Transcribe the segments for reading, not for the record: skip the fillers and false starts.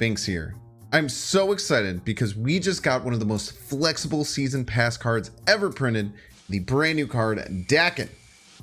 Spinks here. I'm so excited because we just got one of the most flexible season pass cards ever printed, the brand new card Daken.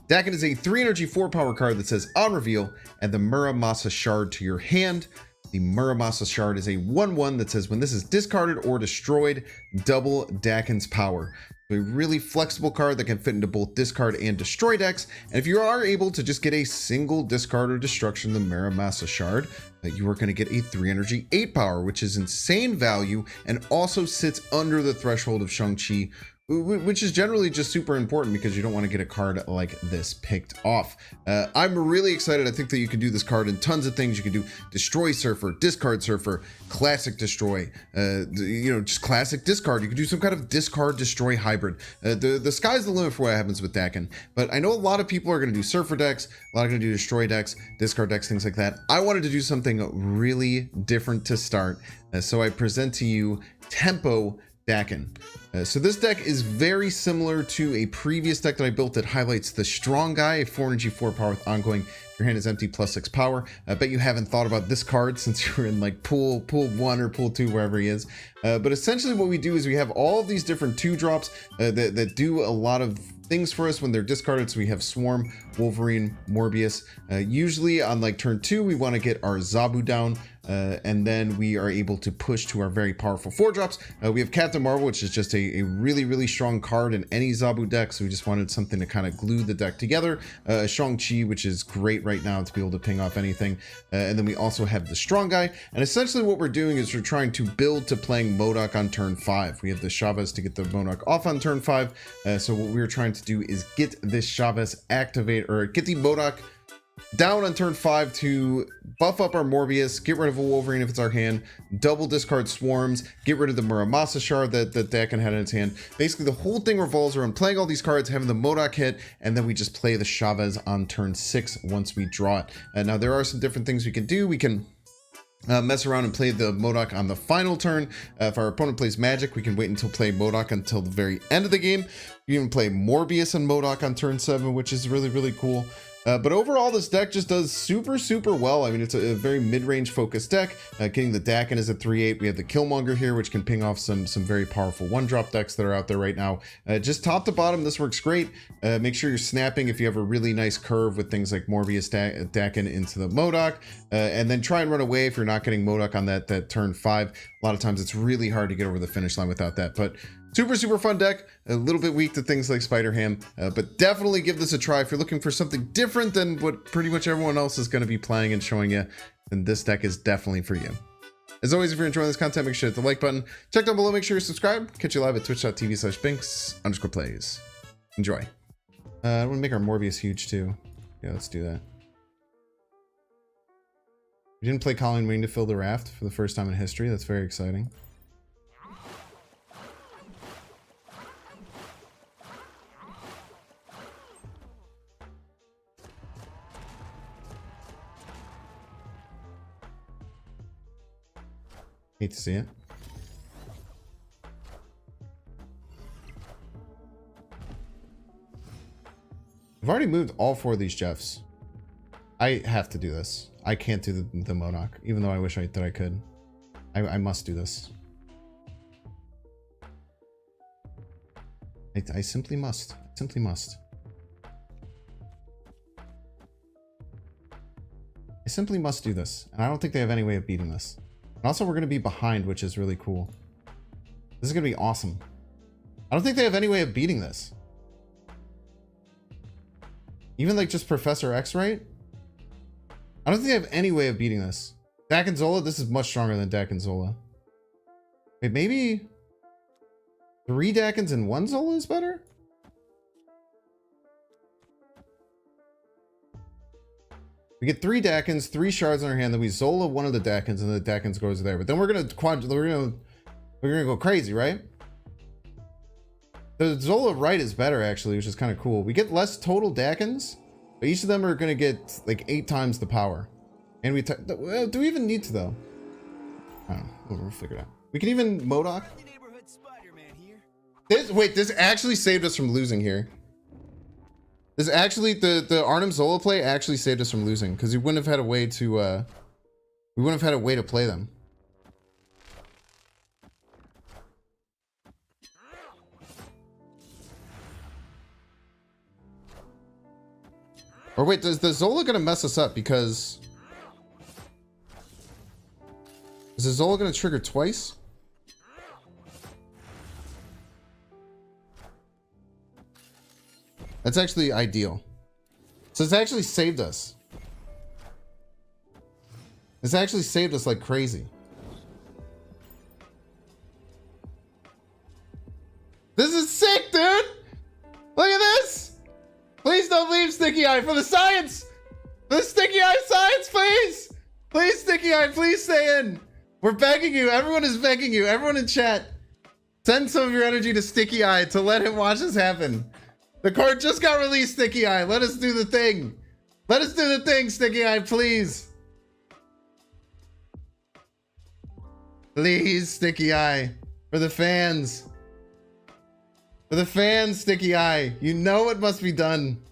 Daken is a 3 energy 4 power card that says on reveal, add the Muramasa shard to your hand. The Muramasa shard is a 1/1 that says when this is discarded or destroyed, double Daken's power. A really flexible card that can fit into both discard and destroy decks. And if you are able to just get a single discard or destruction of the Muramasa shard, you are going to get a 3 energy 8 power, which is insane value and also sits under the threshold of Shang-Chi, which is generally just super important because you don't want to get a card like this picked off. I'm really excited. I think that you can do this card in tons of things. You can do Destroy Surfer, Discard Surfer, Classic Destroy, just Classic Discard. You can do some kind of Discard Destroy hybrid. The sky's the limit for what happens with Daken, but I know a lot of people are going to do Surfer decks, a lot are going to do Destroy decks, Discard decks, things like that. I wanted to do something really different to start, so I present to you Tempo Daken. So this deck is very similar to a previous deck that I built that highlights the Strong Guy, a 4 energy 4 power with ongoing. Your hand is empty plus 6 power. I bet you haven't thought about this card since you're in like pool 1 or pool 2, wherever he is. But essentially what we do is we have all of these different 2-drops that do a lot of things for us when they're discarded. So we have Swarm, Wolverine, Morbius. Usually on like turn 2, we want to get our Zabu down. And then we are able to push to our very powerful 4-drops. We have Captain Marvel, which is just a really, really strong card in any Zabu deck. So we just wanted something to kind of glue the deck together. Shang-Chi, which is great right now to be able to ping off anything. And then we also have the Strong Guy. And essentially what we're doing is we're trying to build to playing Modoc on turn 5. We have the Chavez to get the Modoc off on turn 5. So what we're trying to do is get this Chavez activate, or get the Modoc down on turn 5 to buff up our Morbius, get rid of a Wolverine if it's our hand, double discard Swarms, get rid of the Muramasa shard that Daken had in its hand. Basically, the whole thing revolves around playing all these cards, having the Modoc hit, and then we just play the Chavez on turn 6 once we draw it. Now, there are some different things we can do. We can mess around and play the Modoc on the final turn. If our opponent plays Magic, we can wait until play Modoc until the very end of the game. You can even play Morbius and Modoc on turn 7, which is really, really cool. But overall, this deck just does super, super well. I mean, it's a very mid-range focused deck. Getting the Daken is a 3/8. We have the Killmonger here, which can ping off some very powerful 1-drop decks that are out there right now. Just top to bottom, this works great. Make sure you're snapping if you have a really nice curve with things like Morbius Daken into the Modoc. And then try and run away if you're not getting Modoc on that turn 5. A lot of times it's really hard to get over the finish line without that. But super, super fun deck. A little bit weak to things like Spider-Ham, but definitely give this a try. If you're looking for something different than what pretty much everyone else is going to be playing and showing you, then this deck is definitely for you. As always, if you're enjoying this content, make sure to hit the like button. Check down below, make sure you're subscribed. Catch you live at twitch.tv/binks_plays. Enjoy. I want to make our Morbius huge too. Yeah, let's do that. We didn't play Colleen Wing to fill the raft for the first time in history. That's very exciting. Hate to see it. I've already moved all 4 of these Jeffs. I have to do this. I can't do the Modoc, even though I wish that I could. I must do this. I simply must. Simply must. I simply must do this. And I don't think they have any way of beating this. And also, we're going to be behind, which is really cool. This is going to be awesome. I don't think they have any way of beating this. Even like just Professor X, right? I don't think they have any way of beating this. Daken Zola, this is much stronger than Daken Zola. Wait, maybe 3 Dakens and 1 Zola is better? We get 3 Dakens, 3 shards in our hand, then we Zola one of the Dakens, and the Dakens goes there. But then we're gonna go crazy, right? The Zola right is better actually, which is kind of cool. We get less total Dakens, but each of them are gonna get like 8 times the power. And we do we even need to though? I don't know. We'll figure it out. We can even Modoc. This actually saved us from losing here. This actually, the Arnim Zola play actually saved us from losing because we wouldn't have had a way to play them. Or wait, is the Zola gonna mess us up? Because is the Zola gonna trigger twice? That's actually ideal. So it's actually saved us. It's actually saved us like crazy. This is sick, dude! Look at this! Please don't leave, Sticky Eye, for the science! For the Sticky Eye science, please! Please, Sticky Eye, please stay in! We're begging you. Everyone is begging you. Everyone in chat, send some of your energy to Sticky Eye to let him watch this happen. The card just got released, Sticky Eye. Let us do the thing. Let us do the thing, Sticky Eye, please. Please, Sticky Eye. For the fans. For the fans, Sticky Eye. You know what must be done.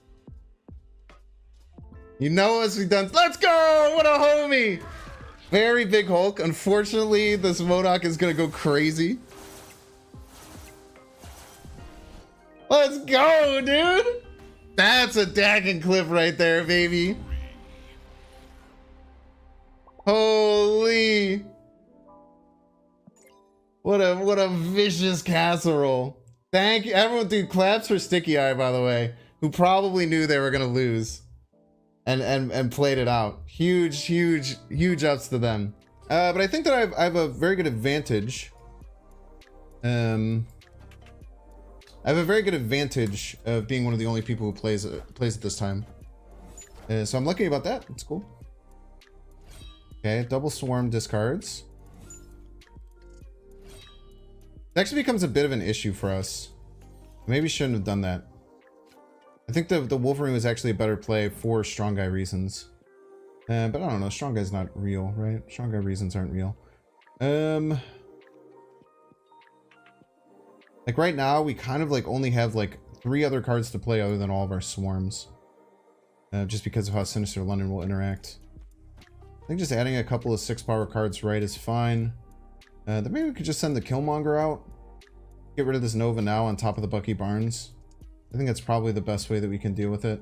You know what must be done. Let's go! What a homie! Very big Hulk. Unfortunately, this Modoc is gonna go crazy. Let's go, dude! That's a Daken clip right there, baby. Holy. What a vicious casserole. Thank you. Everyone, dude, claps for Sticky Eye, by the way, who probably knew they were gonna lose. And played it out. Huge ups to them. But I think that I have a very good advantage. I have a very good advantage of being one of the only people who plays it this time. So I'm lucky about that. It's cool. Okay, double swarm discards. It actually becomes a bit of an issue for us. Maybe shouldn't have done that. I think the Wolverine was actually a better play for strong guy reasons. But I don't know, strong guy's not real, right? Strong guy reasons aren't real. Like right now, we kind of like only have like 3 other cards to play other than all of our swarms. Just because of how Sinister London will interact. I think just adding a couple of 6-power cards right is fine. Then maybe we could just send the Killmonger out. Get rid of this Nova now on top of the Bucky Barnes. I think that's probably the best way that we can deal with it.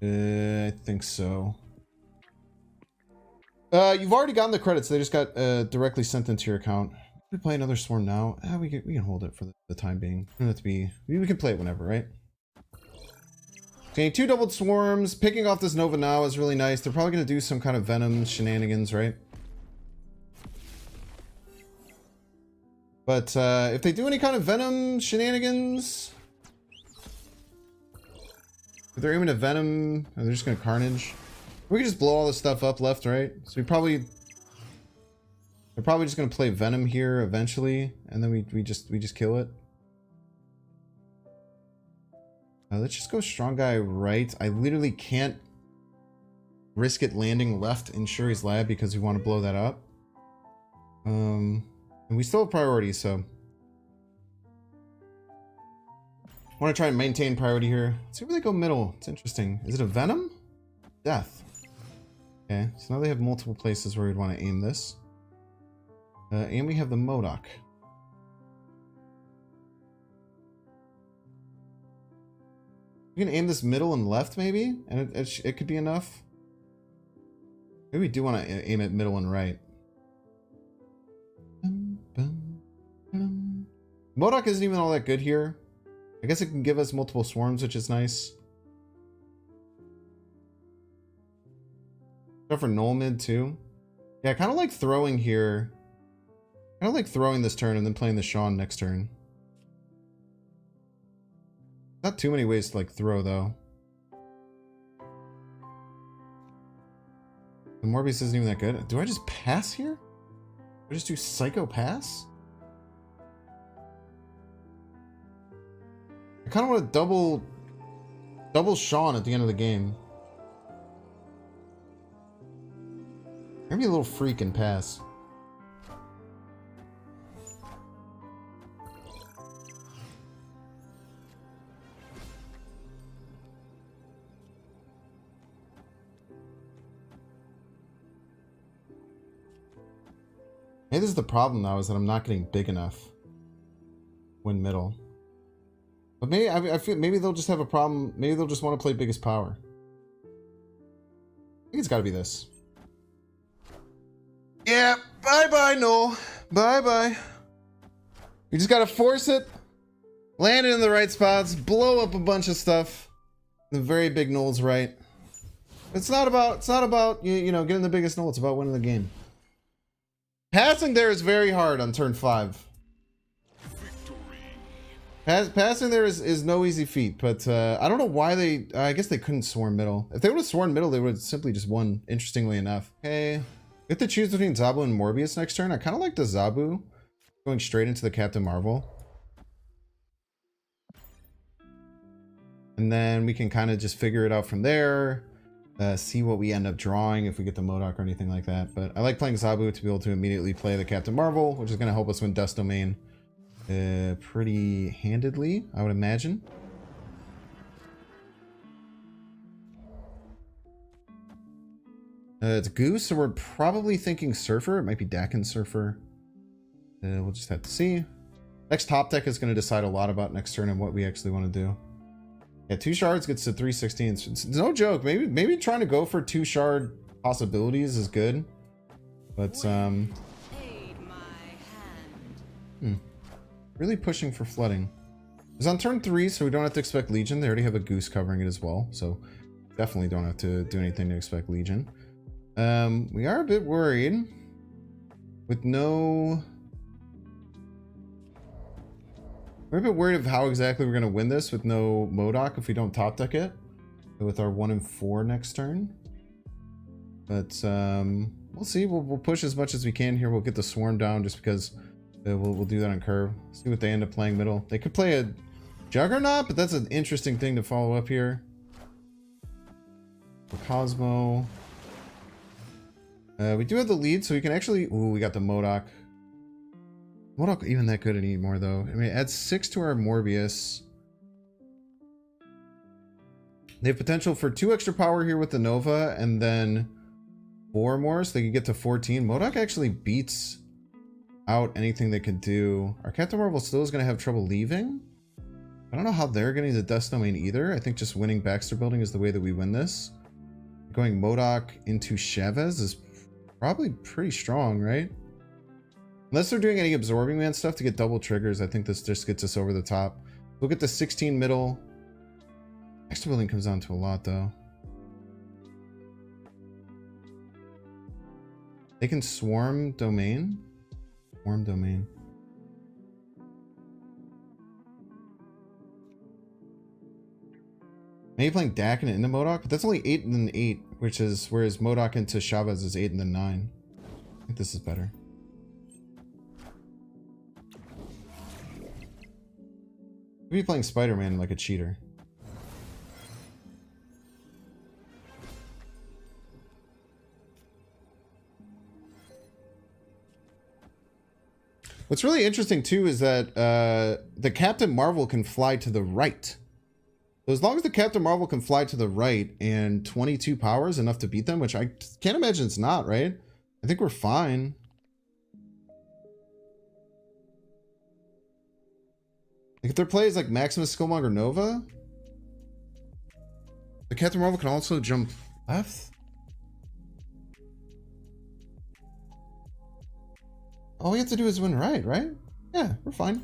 I think so. You've already gotten the credits. They just got directly sent into your account. We play another swarm now. We can hold it for the time being. We can play it whenever, right? Okay, 2 doubled swarms. Picking off this Nova now is really nice. They're probably going to do some kind of Venom shenanigans, right? But if they do any kind of Venom shenanigans, if they're aiming at Venom, they're just going to Carnage. We can just blow all this stuff up left, right? So they're probably just going to play Venom here eventually, and then we just kill it. Let's just go strong guy right. I literally can't risk it landing left in Shuri's lab because we want to blow that up. And we still have priority, so I want to try and maintain priority here. Let's see where they go middle. It's interesting. Is it a Venom? Death. Okay, so now they have multiple places where we'd want to aim this. And we have the Modoc. We can aim this middle and left, maybe? And it could be enough. Maybe we do want to aim it middle and right. Modoc isn't even all that good here. I guess it can give us multiple swarms, which is nice. Go for null mid too. Yeah, I kind of like throwing here. I kind of like throwing this turn and then playing the Sean next turn. Not too many ways to like throw though. The Morbius isn't even that good. Do I just pass here? Do I just do Psycho Pass? I kind of want to double Sean at the end of the game. Maybe a little freak and pass. Maybe this is the problem now, is that I'm not getting big enough when middle. But maybe I feel maybe they'll just have a problem. Maybe they'll just want to play biggest power. think it's got to be this. Yeah, bye-bye, Noel. Bye-bye. We just got to force it, land it in the right spots, blow up a bunch of stuff. The very big Noel's right. It's not about you know, getting the biggest Noel. It's about winning the game. Passing there is very hard on turn 5. Passing there is no easy feat, but I don't know why they... I guess they couldn't swarm middle. If they would have swarmed middle, they would have simply just won, interestingly enough. Okay. We have to choose between Zabu and Morbius next turn. I kind of like the Zabu going straight into the Captain Marvel. And then we can kind of just figure it out from there. See what we end up drawing if we get the Modoc or anything like that. But I like playing Zabu to be able to immediately play the Captain Marvel, which is going to help us win Dust Domain pretty handedly, I would imagine. It's Goose, so we're probably thinking Surfer. It might be Daken Surfer. We'll just have to see. Next top deck is going to decide a lot about next turn and what we actually want to do. Yeah, 2 shards gets to 316. It's no joke. Maybe trying to go for 2 shard possibilities is good. But really pushing for flooding. It's on turn 3, so we don't have to expect Legion. They already have a Goose covering it as well, so definitely don't have to do anything to expect Legion. We are a bit worried with no... We're a bit worried of how exactly we're going to win this with no Modoc if we don't top deck it. With our 1 and 4 next turn. But we'll see. We'll push as much as we can here. We'll get the Swarm down just because we'll do that on curve. See what they end up playing middle. They could play a Juggernaut, but that's an interesting thing to follow up here. For Cosmo. We do have the lead, so we can actually... Ooh, we got the Modoc. Modoc even that good anymore, though. I mean, it adds 6 to our Morbius. They have potential for 2 extra power here with the Nova, and then 4 more, so they can get to 14. Modoc actually beats out anything they could do. Our Captain Marvel still is going to have trouble leaving. I don't know how they're getting the Dust Domain either. I think just winning Baxter Building is the way that we win this. Going Modoc into Chavez is probably pretty strong, right? Unless they're doing any Absorbing Man stuff to get double triggers, I think this just gets us over the top. We'll get the 16 middle. Baxter Building comes down to a lot, though. They can Swarm Domain. Swarm Domain. Maybe playing Daken into Modoc, but that's only 8 and then 8, which is whereas Modoc into Chavez is 8 and then 9. I think this is better. Maybe playing Spider-Man like a cheater. What's really interesting too is that the Captain Marvel can fly to the right. So as long as the Captain Marvel can fly to the right and 22 power is enough to beat them, which I can't imagine it's not, right? I think we're fine. Like if their play is like Maximus, Skillmonger, Nova, the Captain Marvel can also jump left. All we have to do is win right? Yeah, we're fine.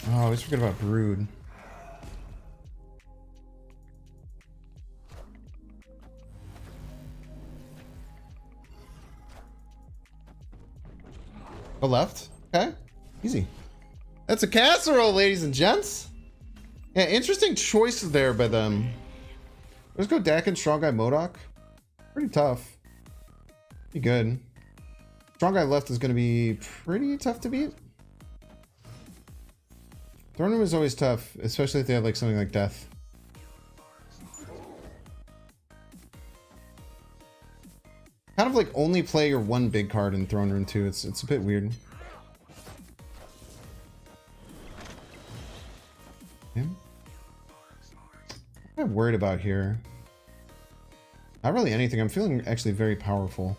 Oh, I always forget about Brood. Go left. Okay. Easy. That's a casserole, ladies and gents. Yeah, interesting choices there by them. Let's go Daken, Strong Guy, Modoc. Pretty tough. Pretty good. Strong Guy left is going to be pretty tough to beat. Throne Room is always tough, especially if they have like something like Death. Kind of like only play your 1 big card in Throne Room too. It's a bit weird. Okay. What am I worried about here? Not really anything. I'm feeling actually very powerful.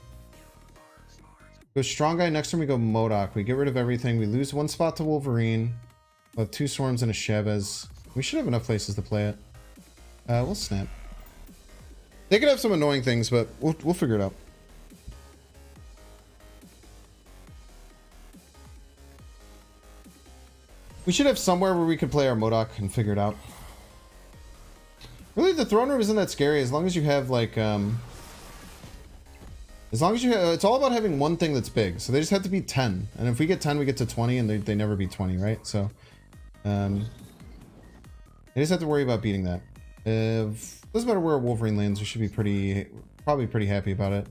Go Strong Guy. Next time we go Modoc. We get rid of everything. We lose 1 spot to Wolverine. We'll have 2 Swarms and a Chavez. We should have enough places to play it. We'll snap. They could have some annoying things, but we'll figure it out. We should have somewhere where we could play our Modoc and figure it out. Really, the throne room isn't that scary as long as you have like as long as you have, it's all about having one thing that's big. So they just have to be 10, and if we get 10, we get to 20, and they never beat 20, right? So they just have to worry about beating that. Doesn't matter where Wolverine lands, we should be probably pretty happy about it.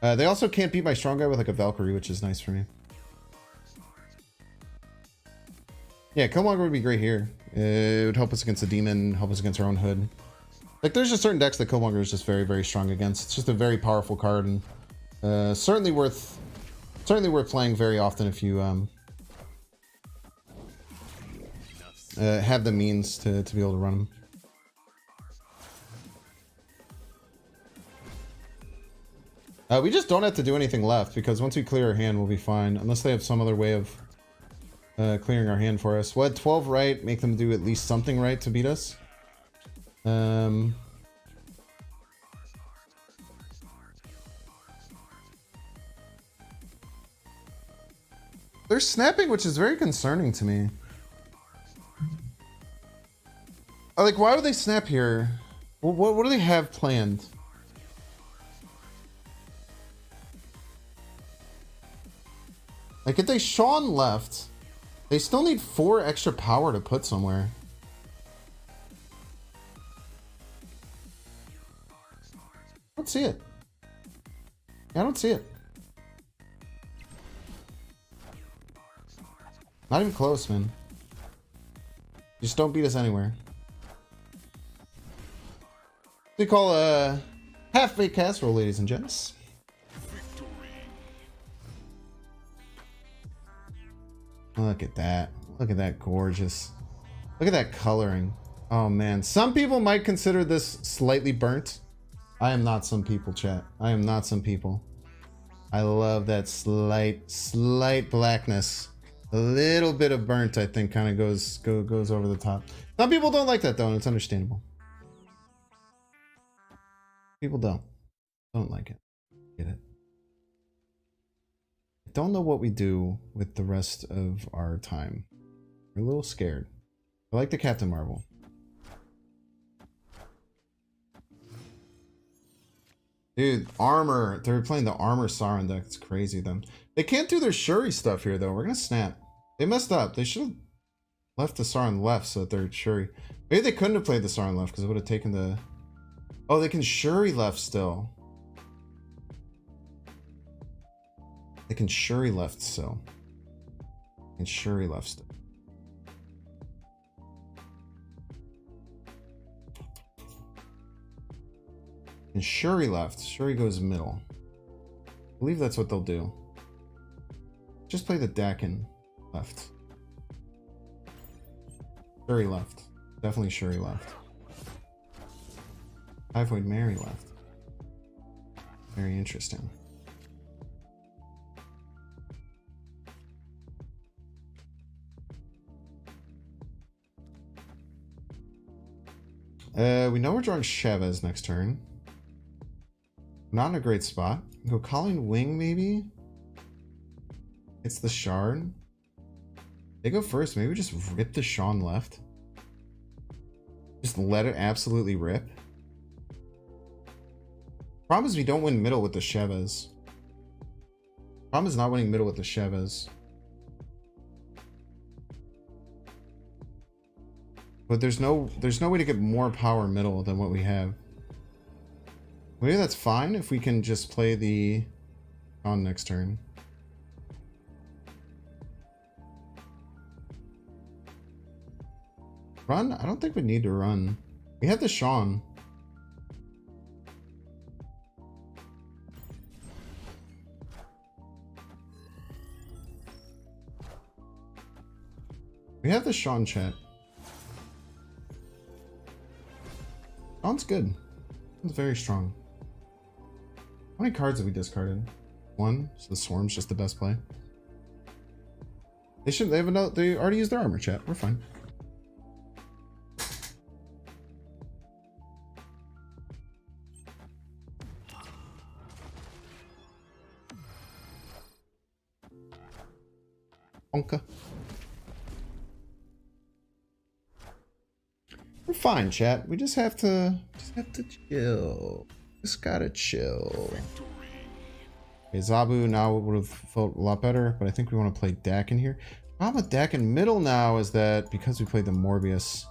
They also can't beat my strong guy with like a Valkyrie, which is nice for me. Yeah, Killmonger would be great here. It would help us against the demon, help us against our own hood. Like, there's just certain decks that Killmonger is just very, very strong against. It's just a very powerful card, and certainly worth playing very often if you have the means to be able to run them. We just don't have to do anything left, because once we clear our hand, we'll be fine, unless they have some other way of clearing our hand for us. What, 12 right? Make them do at least something right to beat us. They're snapping, which is very concerning to me. Like, why would they snap here? What do they have planned? Like, if they Sean left, they still need 4 extra power to put somewhere. I don't see it. I don't see it. Not even close, man. Just don't beat us anywhere. We call a half-baked casserole, ladies and gents. Look at that. Look at that gorgeous. Look at that coloring. Oh man. Some people might consider this slightly burnt. I am not some people, chat. I am not some people. I love that slight blackness. A little bit of burnt, I think, kind of goes over the top. Some people don't like that though, and it's understandable. People don't like it. Get it. Don't know what we do with the rest of our time. We're a little scared. I like the Captain Marvel. Dude, armor. They're playing the armor Sauron deck. It's crazy then. They can't do their Shuri stuff here though. We're gonna snap. They messed up. They should have left the Sauron left so that they're Shuri. Maybe they couldn't have played the Sauron left because it would have taken the... Oh, they can Shuri left still. They can Shuri left still. And Shuri left still. And Shuri left. Shuri goes middle. I believe that's what they'll do. Just play the Daken left. Shuri left. Definitely Shuri left. Typhoid Mary left. Very interesting. We know we're drawing Chavez next turn. Not in a great spot. Go Colleen Wing, maybe? It's the Shard. They go first. Maybe we just rip the Sean left. Just let it absolutely rip. Problem is we don't win middle with the Chavez. Problem is not winning middle with the Chavez. But there's no way to get more power middle than what we have. Maybe that's fine if we can just play the on next turn. Run? I don't think we need to run. We have the Sean. We have the Sean, chat. Sean's good. Sean's very strong. How many cards have we discarded? 1. So the Swarm's just the best play. They already used their armor, chat. We're fine. Bonka. We're fine, chat. We just have to chill. Just gotta chill. Okay, Zabu now would have felt a lot better, but I think we want to play Daken here. Problem with Daken middle now is that because we played the Morbius,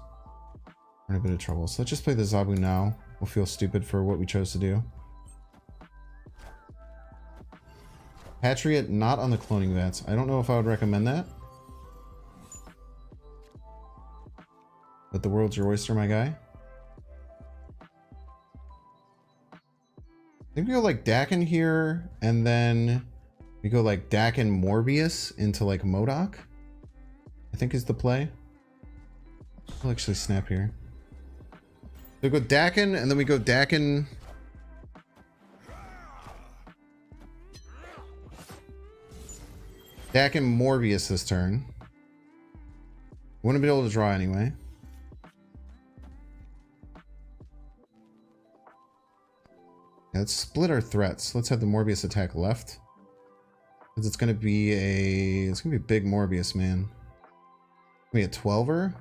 we're in a bit of trouble. So let's just play the Zabu now. We'll feel stupid for what we chose to do. Patriot not on the cloning vats. I don't know if I would recommend that. But the world's your oyster, my guy. I think we go like Daken here, and then we go like Daken Morbius into like Modoc, I think is the play. I'll actually snap here. So we go Daken, and then we go Daken. Daken Morbius this turn. Wouldn't be able to draw anyway. Let's split our threats. Let's have the Morbius attack left. Because it's gonna be a big Morbius, man. It's gonna be a 12er.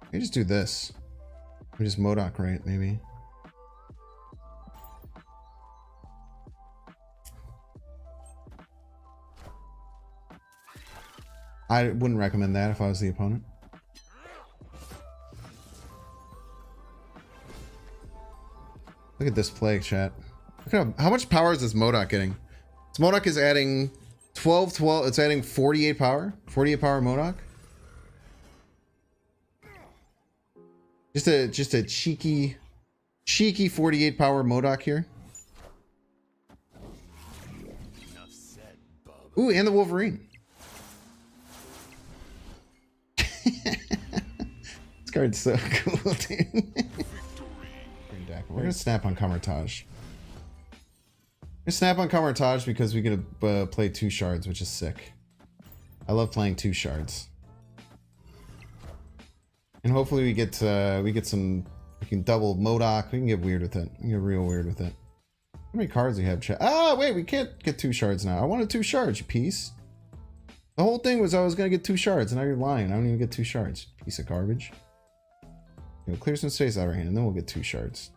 Let me just do this. We just Modoc right, maybe. I wouldn't recommend that if I was the opponent. Look at this play, chat. Look at how much power is this Modoc getting? This Modoc is adding 12. It's adding 48 power. 48 power Modoc. Just a cheeky 48 power Modoc here. Ooh, and the Wolverine. This card's so cool, dude. We're gonna snap on Camartage. We're gonna snap on Camartage because we get to play 2 shards, which is sick. I love playing 2 shards. And hopefully we get some. We can double Modoc. We can get weird with it. We can get real weird with it. How many cards do we have, chat? Ah, wait, we can't get 2 shards now. I wanted 2 shards, you piece. The whole thing was I was gonna get 2 shards, and now you're lying. I don't even get 2 shards. Piece of garbage. You know, clear some space out of our hand, and then we'll get 2 shards.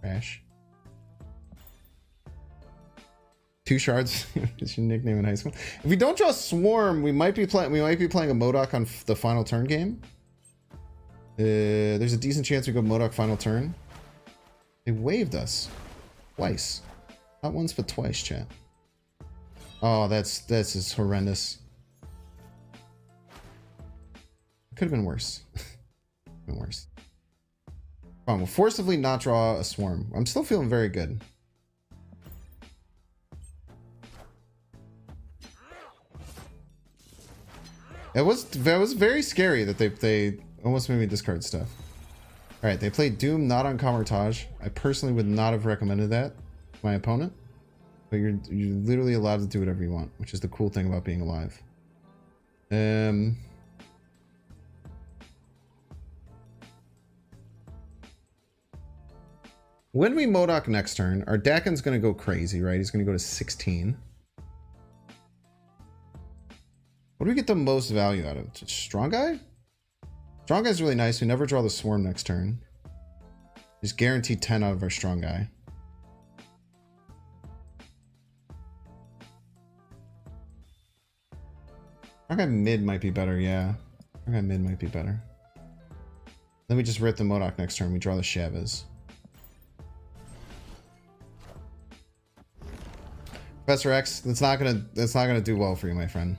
Trash. 2 shards is your nickname in high school. If we don't draw Swarm, we might be playing a Modoc on the final turn game. There's a decent chance we go Modoc final turn. They waived us twice. Not once, but twice, chat. Oh, that's just horrendous. Could have been worse. Been worse. Fine, we'll forcibly not draw a Swarm. I'm still feeling very good. That was very scary that they almost made me discard stuff. All right, they played Doom not on Camartage. I personally would not have recommended that to my opponent, but you're literally allowed to do whatever you want, which is the cool thing about being alive. When we Modoc next turn, our Daken's going to go crazy, right? He's going to go to 16. What do we get the most value out of? Strong Guy? Strong Guy's really nice. We never draw the Swarm next turn. Just guaranteed 10 out of our Strong Guy. Strong Guy mid might be better, yeah. Strong Guy mid might be better. Then we just rip the Modoc next turn. We draw the Chavez. Professor X, that's not gonna do well for you, my friend.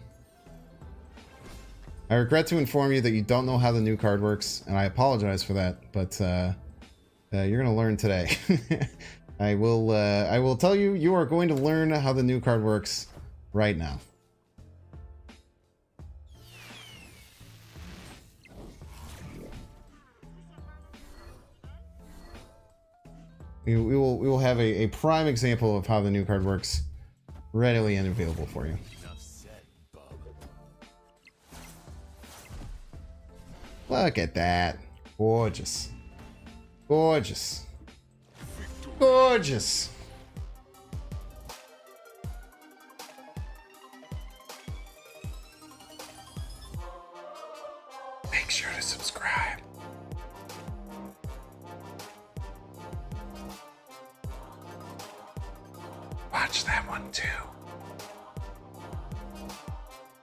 I regret to inform you that you don't know how the new card works, and I apologize for that, but you're gonna learn today. I will tell you, you are going to learn how the new card works right now. We will have a prime example of how the new card works readily and available for you. Look at that. Gorgeous. Gorgeous. Gorgeous. watch that one too.